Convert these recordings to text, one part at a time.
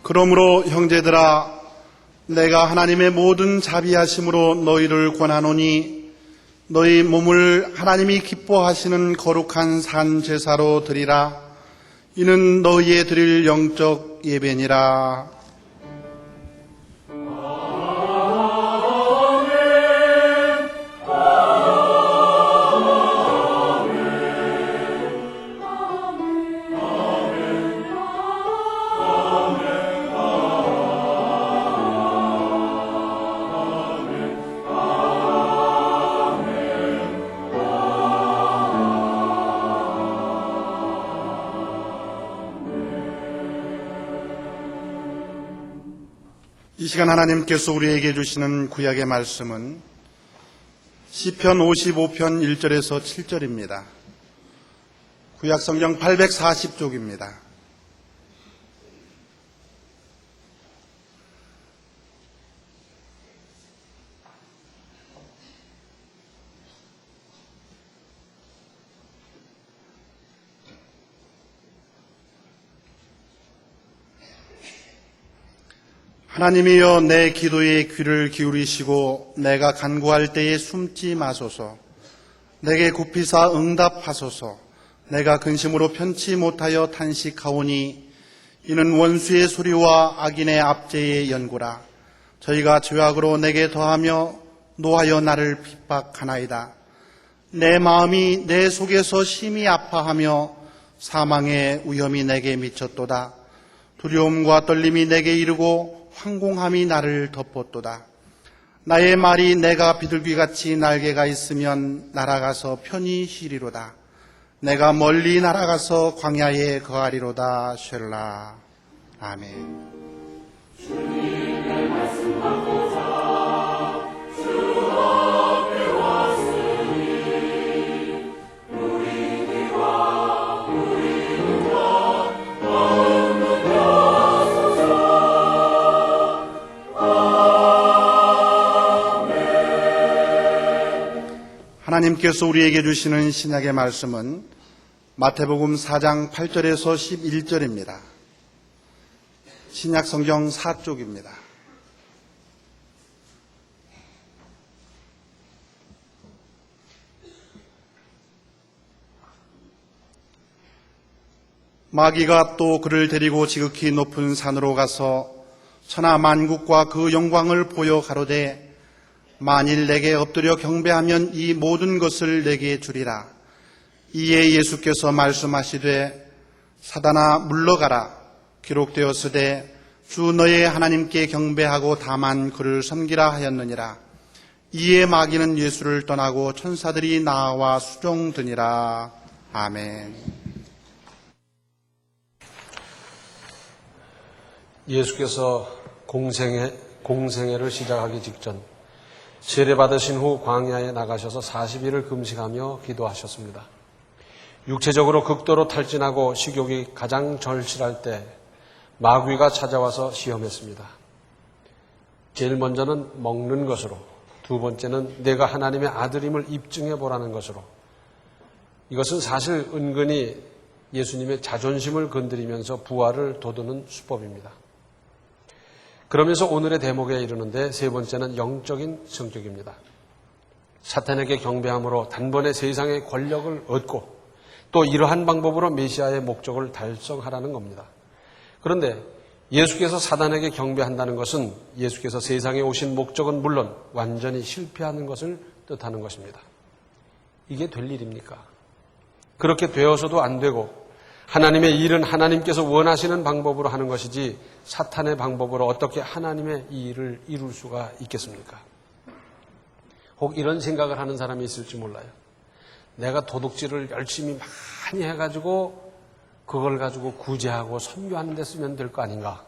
그러므로 형제들아, 내가 하나님의 모든 자비하심으로 너희를 권하노니 너희 몸을 하나님이 기뻐하시는 거룩한 산 제사로 드리라. 이는 너희의 드릴 영적 예배니라. 이 시간 하나님께서 우리에게 주시는 구약의 말씀은 시편 55편 1절에서 7절입니다. 구약 성경 840쪽입니다. 하나님이여, 내 기도에 귀를 기울이시고 내가 간구할 때에 숨지 마소서. 내게 굽히사 응답하소서. 내가 근심으로 편치 못하여 탄식하오니 이는 원수의 소리와 악인의 압제의 연고라. 저희가 죄악으로 내게 더하며 노하여 나를 핍박하나이다. 내 마음이 내 속에서 심히 아파하며 사망의 위험이 내게 미쳤도다. 두려움과 떨림이 내게 이르고 황공함이 나를 덮었도다. 나의 말이 내가 비둘기같이 날개가 있으면 날아가서 편히 쉬리로다. 내가 멀리 날아가서 광야에 거하리로다. 쉘라. 아멘. 주님의 말씀 받고자 주 앞에 왔으니 우리 귀와 우리 눈과 마음 높여소서. 하나님께서 우리에게 주시는 신약의 말씀은 마태복음 4장 8절에서 11절입니다. 신약 성경 4쪽입니다. 마귀가 또 그를 데리고 지극히 높은 산으로 가서 천하 만국과 그 영광을 보여 가로되 만일 내게 엎드려 경배하면 이 모든 것을 내게 주리라. 이에 예수께서 말씀하시되 사단아 물러가라. 기록되었으되 주 너의 하나님께 경배하고 다만 그를 섬기라 하였느니라. 이에 마귀는 예수를 떠나고 천사들이 나와 수종드니라. 아멘. 예수께서 공생애를 시작하기 직전 세례받으신 후 광야에 나가셔서 40일을 금식하며 기도하셨습니다. 육체적으로 극도로 탈진하고 식욕이 가장 절실할 때 마귀가 찾아와서 시험했습니다. 제일 먼저는 먹는 것으로, 두 번째는 내가 하나님의 아들임을 입증해 보라는 것으로. 이것은 사실 은근히 예수님의 자존심을 건드리면서 부활을 돋우는 수법입니다. 그러면서 오늘의 대목에 이르는데 세 번째는 영적인 성격입니다. 사탄에게 경배함으로 단번에 세상의 권력을 얻고 또 이러한 방법으로 메시아의 목적을 달성하라는 겁니다. 그런데 예수께서 사단에게 경배한다는 것은 예수께서 세상에 오신 목적은 물론 완전히 실패하는 것을 뜻하는 것입니다. 이게 될 일입니까? 그렇게 되어서도 안 되고 하나님의 일은 하나님께서 원하시는 방법으로 하는 것이지 사탄의 방법으로 어떻게 하나님의 일을 이룰 수가 있겠습니까? 혹 이런 생각을 하는 사람이 있을지 몰라요. 내가 도둑질을 열심히 많이 해가지고 그걸 가지고 구제하고 선교하는 데 쓰면 될 거 아닌가?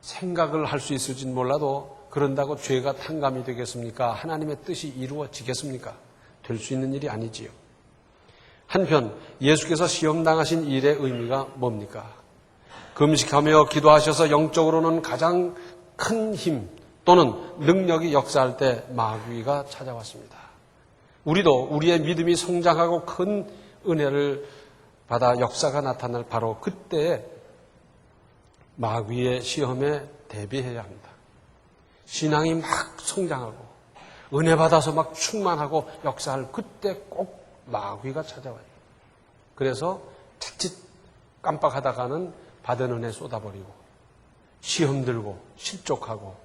생각을 할 수 있을지는 몰라도 그런다고 죄가 탕감이 되겠습니까? 하나님의 뜻이 이루어지겠습니까? 될 수 있는 일이 아니지요. 한편 예수께서 시험당하신 일의 의미가 뭡니까? 금식하며 기도하셔서 영적으로는 가장 큰 힘 또는 능력이 역사할 때 마귀가 찾아왔습니다. 우리도 우리의 믿음이 성장하고 큰 은혜를 받아 역사가 나타날 바로 그때에 마귀의 시험에 대비해야 합니다. 신앙이 막 성장하고 은혜 받아서 막 충만하고 역사할 그때 꼭 마귀가 찾아와요. 그래서 자칫 깜빡하다가는 받은 은혜 쏟아버리고 시험 들고 실족하고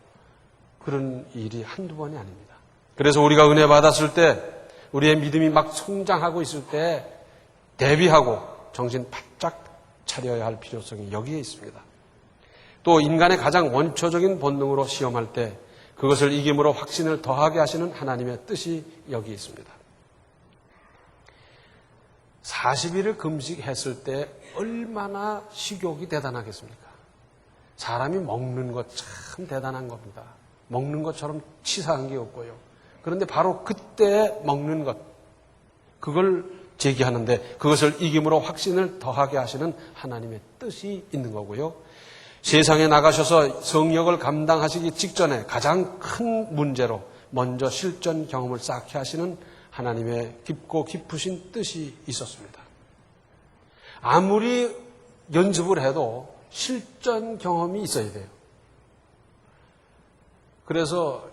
그런 일이 한두 번이 아닙니다. 그래서 우리가 은혜 받았을 때 우리의 믿음이 막 성장하고 있을 때 대비하고 정신 바짝 차려야 할 필요성이 여기에 있습니다. 또 인간의 가장 원초적인 본능으로 시험할 때 그것을 이김으로 확신을 더하게 하시는 하나님의 뜻이 여기 있습니다. 40일을 금식했을 때 얼마나 식욕이 대단하겠습니까? 사람이 먹는 것 참 대단한 겁니다. 먹는 것처럼 치사한 게 없고요. 그런데 바로 그때 먹는 것, 그걸 제기하는데 그것을 이김으로 확신을 더하게 하시는 하나님의 뜻이 있는 거고요. 세상에 나가셔서 성역을 감당하시기 직전에 가장 큰 문제로 먼저 실전 경험을 쌓게 하시는 하나님의 깊고 깊으신 뜻이 있었습니다. 아무리 연습을 해도 실전 경험이 있어야 돼요. 그래서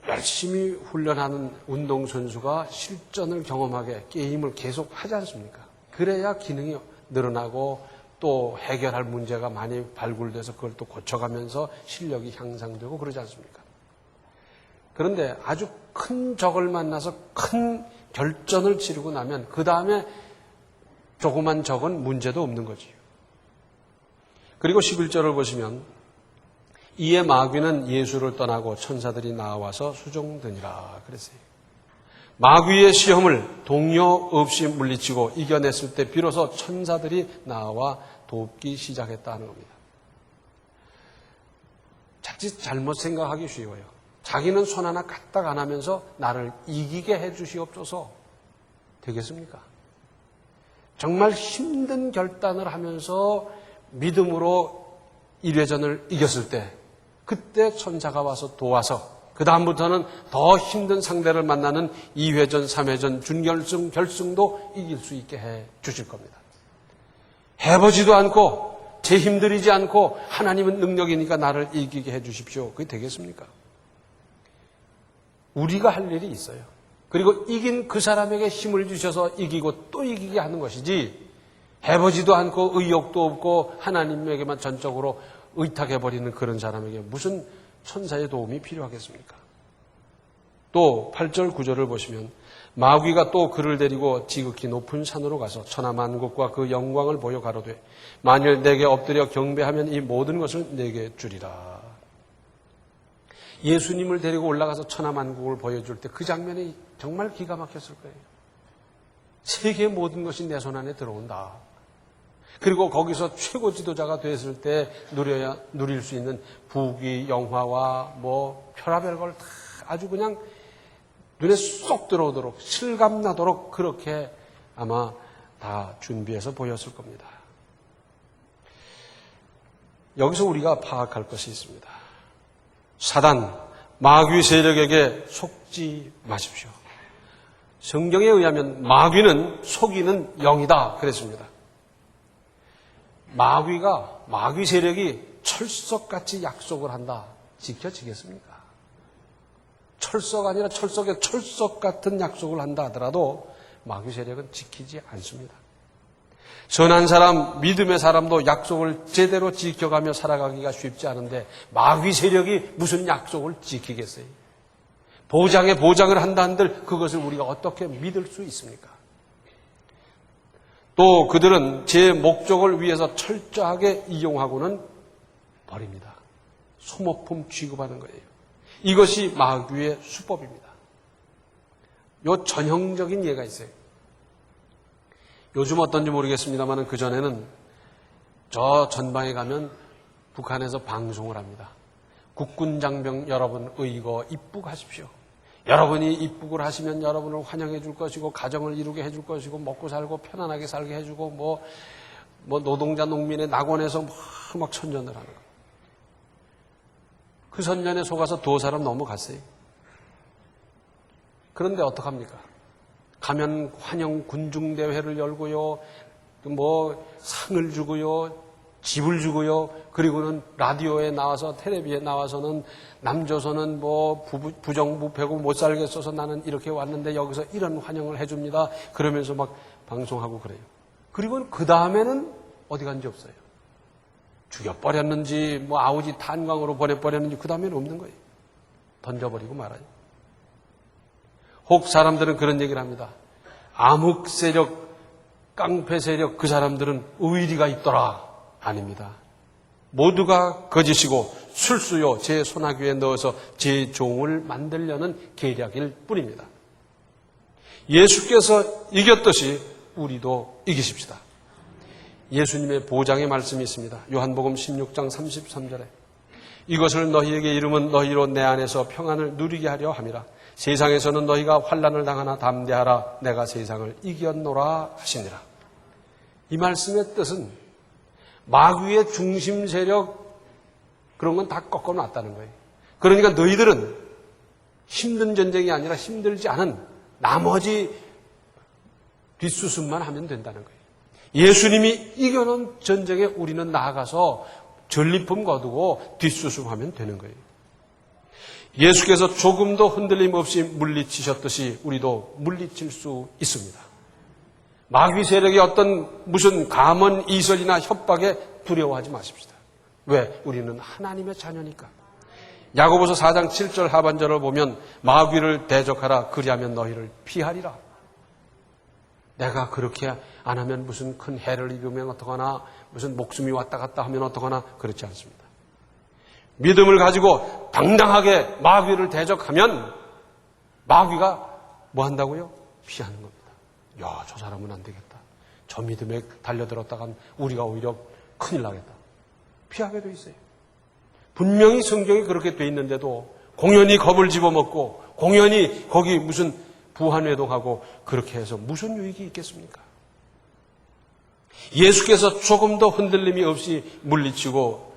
열심히 훈련하는 운동선수가 실전을 경험하게 게임을 계속 하지 않습니까? 그래야 기능이 늘어나고 또 해결할 문제가 많이 발굴돼서 그걸 또 고쳐가면서 실력이 향상되고 그러지 않습니까? 그런데 아주 큰 적을 만나서 큰 결전을 치르고 나면 그 다음에 조그만 적은 문제도 없는 거지요. 그리고 11절을 보시면 이에 마귀는 예수를 떠나고 천사들이 나와서 수종드니라 그랬어요. 마귀의 시험을 동요 없이 물리치고 이겨냈을 때 비로소 천사들이 나와 돕기 시작했다는 겁니다. 자칫 잘못 생각하기 쉬워요. 자기는 손 하나 까딱 안 하면서 나를 이기게 해 주시옵소서 되겠습니까? 정말 힘든 결단을 하면서 믿음으로 1회전을 이겼을 때 그때 천사가 와서 도와서 그 다음부터는 더 힘든 상대를 만나는 2회전, 3회전, 준결승, 결승도 이길 수 있게 해 주실 겁니다. 해보지도 않고 제 힘들이지 않고 하나님은 능력이니까 나를 이기게 해 주십시오. 그게 되겠습니까? 우리가 할 일이 있어요. 그리고 이긴 그 사람에게 힘을 주셔서 이기고 또 이기게 하는 것이지 해보지도 않고 의욕도 없고 하나님에게만 전적으로 의탁해버리는 그런 사람에게 무슨 천사의 도움이 필요하겠습니까? 또 8절 9절을 보시면 마귀가 또 그를 데리고 지극히 높은 산으로 가서 천하만국과 그 영광을 보여 가로되 만일 내게 엎드려 경배하면 이 모든 것을 내게 주리라. 예수님을 데리고 올라가서 천하만국을 보여줄 때 그 장면이 정말 기가 막혔을 거예요. 세계의 모든 것이 내 손 안에 들어온다. 그리고 거기서 최고 지도자가 됐을 때 누릴 수 있는 부귀, 영화와 뭐 별의별 걸 다 아주 그냥 눈에 쏙 들어오도록 실감나도록 그렇게 아마 다 준비해서 보였을 겁니다. 여기서 우리가 파악할 것이 있습니다. 사단, 마귀 세력에게 속지 마십시오. 성경에 의하면 마귀는 속이는 영이다 그랬습니다. 마귀 세력이 철석같이 약속을 한다. 지켜지겠습니까? 철석 아니라 철석에 철석 같은 약속을 한다 하더라도 마귀 세력은 지키지 않습니다. 선한 사람, 믿음의 사람도 약속을 제대로 지켜가며 살아가기가 쉽지 않은데 마귀 세력이 무슨 약속을 지키겠어요? 보장에 보장을 한다 한들 그것을 우리가 어떻게 믿을 수 있습니까? 또 그들은 제 목적을 위해서 철저하게 이용하고는 버립니다. 소모품 취급하는 거예요. 이것이 마귀의 수법입니다. 요 전형적인 예가 있어요. 요즘 어떤지 모르겠습니다만 그전에는 저 전방에 가면 북한에서 방송을 합니다. 국군 장병 여러분 의거 입국하십시오. 여러분이 입국을 하시면 여러분을 환영해 줄 것이고 가정을 이루게 해 줄 것이고 먹고 살고 편안하게 살게 해주고 뭐 노동자 농민의 낙원에서 막 천전을 하는 거예요. 그 선전에 속아서 2사람 넘어갔어요. 그런데 어떡합니까? 가면 환영 군중대회를 열고요. 뭐 상을 주고요. 집을 주고요. 그리고는 라디오에 나와서 텔레비에 나와서는 남조선은 뭐 부정부패고 못 살겠어서 나는 이렇게 왔는데 여기서 이런 환영을 해줍니다. 그러면서 막 방송하고 그래요. 그리고 그 다음에는 어디 간지 없어요. 죽여버렸는지 뭐 아우지 탄광으로 보내버렸는지 그 다음에는 없는 거예요. 던져버리고 말아요. 혹 사람들은 그런 얘기를 합니다. 암흑 세력, 깡패 세력 그 사람들은 의리가 있더라. 아닙니다. 모두가 거짓이고 술수요 제 손아귀에 넣어서 제 종을 만들려는 계략일 뿐입니다. 예수께서 이겼듯이 우리도 이기십시다. 예수님의 보장의 말씀이 있습니다. 요한복음 16장 33절에 이것을 너희에게 이름은 너희로 내 안에서 평안을 누리게 하려 함이라. 세상에서는 너희가 환난을 당하나 담대하라. 내가 세상을 이겼노라 하시니라. 이 말씀의 뜻은 마귀의 중심 세력 그런 건 다 꺾어놨다는 거예요. 그러니까 너희들은 힘든 전쟁이 아니라 힘들지 않은 나머지 뒷수습만 하면 된다는 거예요. 예수님이 이겨놓은 전쟁에 우리는 나아가서 전리품 거두고 뒷수습하면 되는 거예요. 예수께서 조금도 흔들림 없이 물리치셨듯이 우리도 물리칠 수 있습니다. 마귀 세력의 어떤 무슨 감언, 이설이나 협박에 두려워하지 마십시다. 왜? 우리는 하나님의 자녀니까. 야고보서 4장 7절 하반절을 보면 마귀를 대적하라. 그리하면 너희를 피하리라. 내가 그렇게 안 하면 무슨 큰 해를 입으면 어떡하나, 무슨 목숨이 왔다 갔다 하면 어떡하나, 그렇지 않습니다. 믿음을 가지고 당당하게 마귀를 대적하면 마귀가 뭐 한다고요? 피하는 겁니다. 야, 저 사람은 안 되겠다. 저 믿음에 달려들었다간 우리가 오히려 큰일 나겠다. 피하게 돼 있어요. 분명히 성경이 그렇게 돼 있는데도 공연히 겁을 집어먹고 공연히 거기 무슨 부한회동하고 그렇게 해서 무슨 유익이 있겠습니까? 예수께서 조금 더 흔들림이 없이 물리치고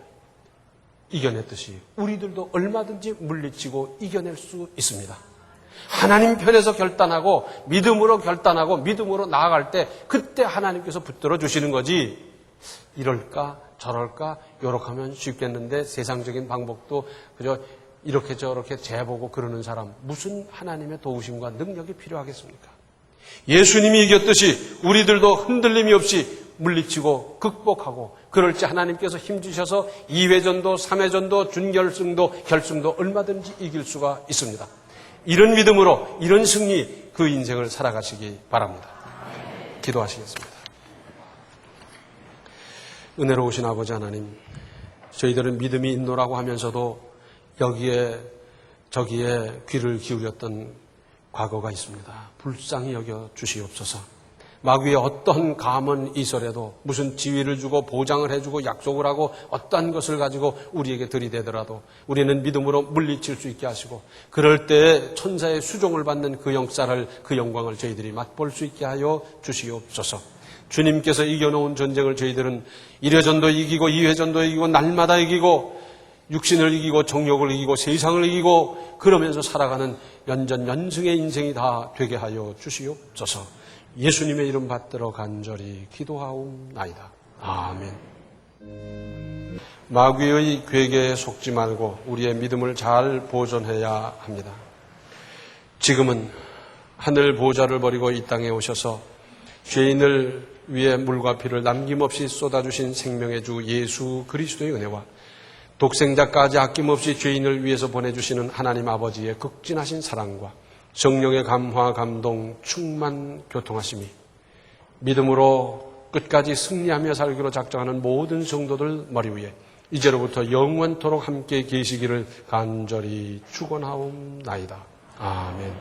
이겨냈듯이 우리들도 얼마든지 물리치고 이겨낼 수 있습니다. 하나님 편에서 결단하고 믿음으로 결단하고 믿음으로 나아갈 때 그때 하나님께서 붙들어 주시는 거지. 이럴까 저럴까 요렇게 하면 쉽겠는데 세상적인 방법도 그저 이렇게 저렇게 재보고 그러는 사람 무슨 하나님의 도우심과 능력이 필요하겠습니까? 예수님이 이겼듯이 우리들도 흔들림이 없이 물리치고 극복하고 그럴 때 하나님께서 힘주셔서 2회전도 3회전도 준결승도 결승도 얼마든지 이길 수가 있습니다. 이런 믿음으로 이런 승리 그 인생을 살아가시기 바랍니다. 기도하시겠습니다. 은혜로우신 아버지 하나님, 저희들은 믿음이 있노라고 하면서도 여기에 저기에 귀를 기울였던 과거가 있습니다. 불쌍히 여겨 주시옵소서. 마귀의 어떤 감언 이설에도 무슨 지위를 주고 보장을 해주고 약속을 하고 어떠한 것을 가지고 우리에게 들이대더라도 우리는 믿음으로 물리칠 수 있게 하시고 그럴 때에 천사의 수종을 받는 그 역사를 그 영광을 저희들이 맛볼 수 있게 하여 주시옵소서. 주님께서 이겨놓은 전쟁을 저희들은 1회전도 이기고 2회전도 이기고 날마다 이기고 육신을 이기고 정욕을 이기고 세상을 이기고 그러면서 살아가는 연전연승의 인생이 다 되게 하여 주시옵소서. 예수님의 이름 받들어 간절히 기도하옵나이다. 아멘. 마귀의 괴계에 속지 말고 우리의 믿음을 잘 보존해야 합니다. 지금은 하늘 보좌를 버리고 이 땅에 오셔서 죄인을 위해 물과 피를 남김없이 쏟아주신 생명의 주 예수 그리스도의 은혜와 독생자까지 아낌없이 죄인을 위해서 보내주시는 하나님 아버지의 극진하신 사랑과 성령의 감화, 감동, 충만, 교통하심이 믿음으로 끝까지 승리하며 살기로 작정하는 모든 성도들 머리 위에 이제로부터 영원토록 함께 계시기를 간절히 축원하옵나이다. 아멘.